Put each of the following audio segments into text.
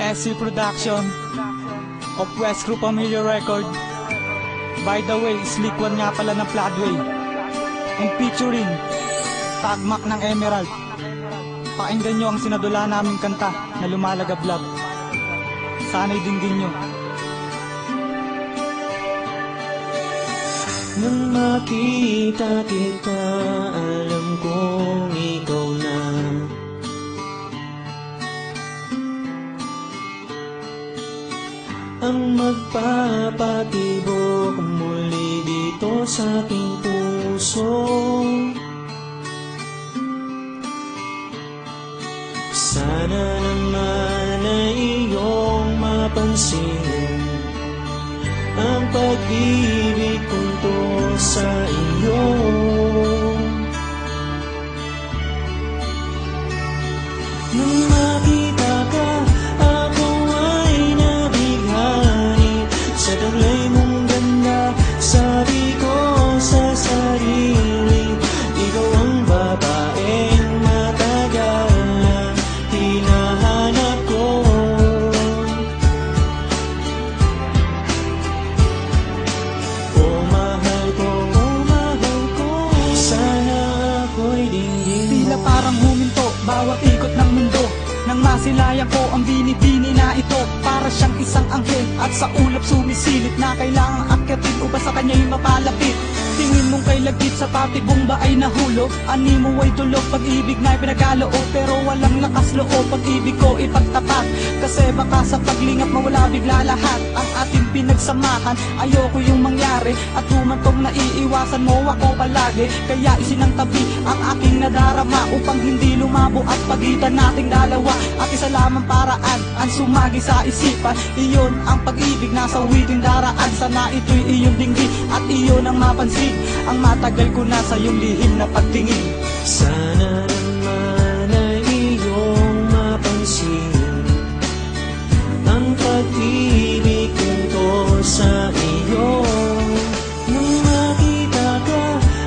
SC Production of West Group Familiar Record. By the way, Slick One nga pala ng Floodway. And featuring Tagmak ng Emerald. Pakinggan nyo ang sinadula naming kanta na Lumalagablab. Sana'y dinggin nyo. Nang makita kita, alam kong ikaw na. Ang magpapatibok muli dito sa aking puso. Sana naman ay iyong mapansin ang pag-ibig kong to sa iyo. Nang makita ka, ako ay nabighani sa taglay mong ganda. Sabi ko sa sarili, ikaw ang babaeng matagal na hinahanap ko. Parang huminto, bawat ikot ng mundo. Nang masilayan ko ang binibini na ito, para siyang isang anghel at sa ulap sumisilip na kailangang akyatin o ba sa kanya'y mapalapit. Tingin mong kay lagkit sa patibong ba ay nahulog? Animo ay tulog, pag-ibig na'y pinagkaloob, pero walang lakas loob, pag-ibig ko ipagtapat. Kasi baka sa paglingap mawala bigla lahat ang ating pinagsamahan. Ayoko yung mangyari at humantong naiiwasan mo ako palagi. Kaya isinangtabi ang aking nadarama upang hindi lumabo at pagitan nating dalawa. At isa lamang paraan ang sumagi sa isipan, iyon ang pag-ibig na sa witing daraan. Sana ito'y iyong dinggin at iyon ang mapansin ang matagal ko na sa iyong lihim na pagtingin. Sana naman ay iyong mapansin ang pag-ibig ko sa iyo. Nang makita ka,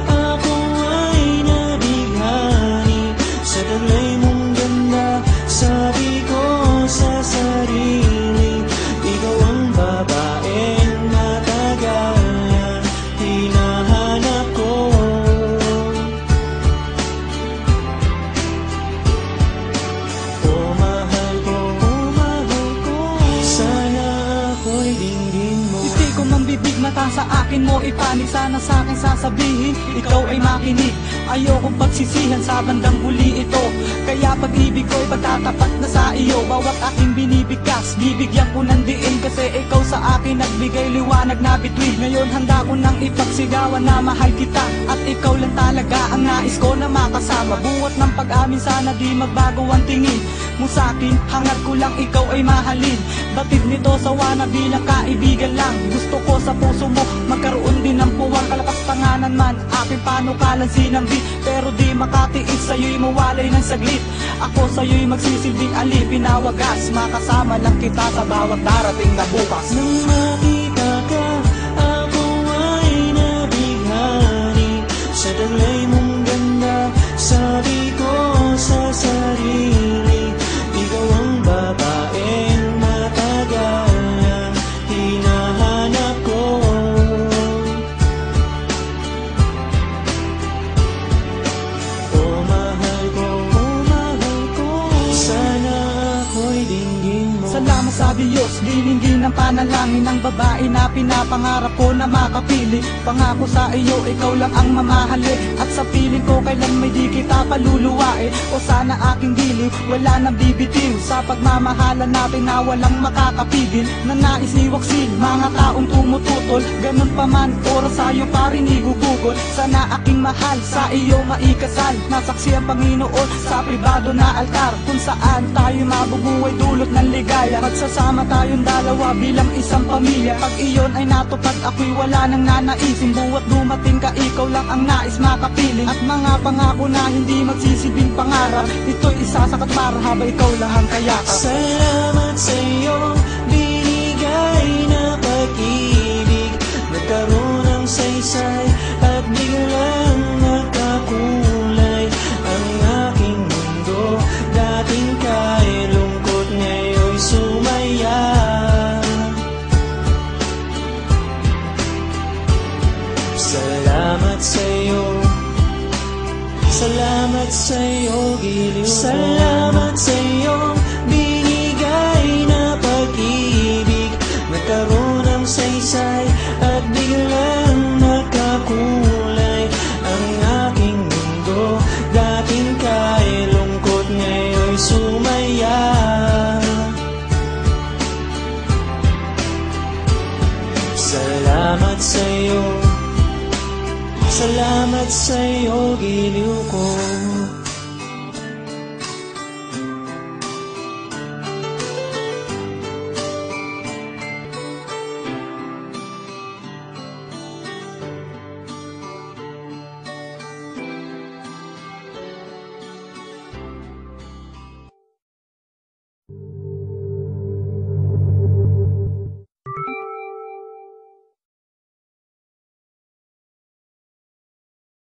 ako ay nabighani sa taglay mong ganda. Sabi ko sa sarili, ikaw ang babaeng matagal na hinahanap ko. Oh mahal ko, sana ako'y dinggin mo. Hindi ko mambibig mata sa akin mo ipanig. Sana sa akin sasabihin, ikaw ay makinig. Ayokong pagsisihan sa bandang huli ito. Kaya pag-ibig ko'y pagtatapat na sa iyo. Bawat aking binibigkas, bibigyan ko ng diin. Kasi ikaw sa akin nagbigay liwanag na bituin. Ngayon handa ko nang ipagsigawan na mahal kita. At ikaw lang talaga ang nais ko na makasama. Buhat ng pag-amin, sana di magbago ang tingin mo sa'kin. Hangad ko lang ikaw ay mahalin. Batid nito sawana bilang kaibigan lang. Gusto ko sa puso mo magkaroon din ng puwang. Kalakastanganan man aking panukalan sinambi, pero di makatiis sa'yo'y mawalay ng saglit. Ako sa'yo'y magsisilbing alipin na wagas. Makasama lang kita sa bawat darating na bukas. Nang makita ka, ako ay nabighani sa taglay mong ganda. Sabi ko sa sarili, ikaw ang babaeng matagal na hinahanap ko. Oh mahal ko, sana ako'y dinggin mo. Salamat sa Diyos, dinggin ng panalangin ng babae na pinapangarap ko na makapili. Pangako sa iyo, ikaw lang ang mamahali. At sa piling ko, kailan may di kita paluluwain. O sana aking diliw, wala nang bibitiw sa pagmamahalan natin na walang makakapigil. Na nais iwaksil, mga taong tumututol. Ganun pa man, oras sa'yo pa rin igugugol. Sana aking mahal, sa iyo maikasal. Nasaksi ang Panginoon sa pribado na altar, kung saan tayo mabubuhay dulot ng ligaya. Magsasama tayong dalawa bilang isang pamilya. Pag iyon ay natupad, ako'y wala nang nanaisin. Buhat dumating ka, ikaw lang ang nais makapiling. At mga pangako na hindi magsisilbing pangarap, ito'y isasakat para habang ikaw lang ang kayakap. Salamat sa iyong binigay na pag-ibig. Nagkaroon ng saysay at biglang nakakulay ang aking mundo. Dating kay lungkot, ngayon'y sumay. Salamat sa'yo, salamat sa'yo, giliw ko. Salamat sa'yo, binigay na pag-ibig. Nagkaroon ng saysay at biglang nakakulay ang aking mundo. Dating kay lungkot, ngayon'y sumaya. Salamat sa'yo, salamat sa'yo, giliw ko.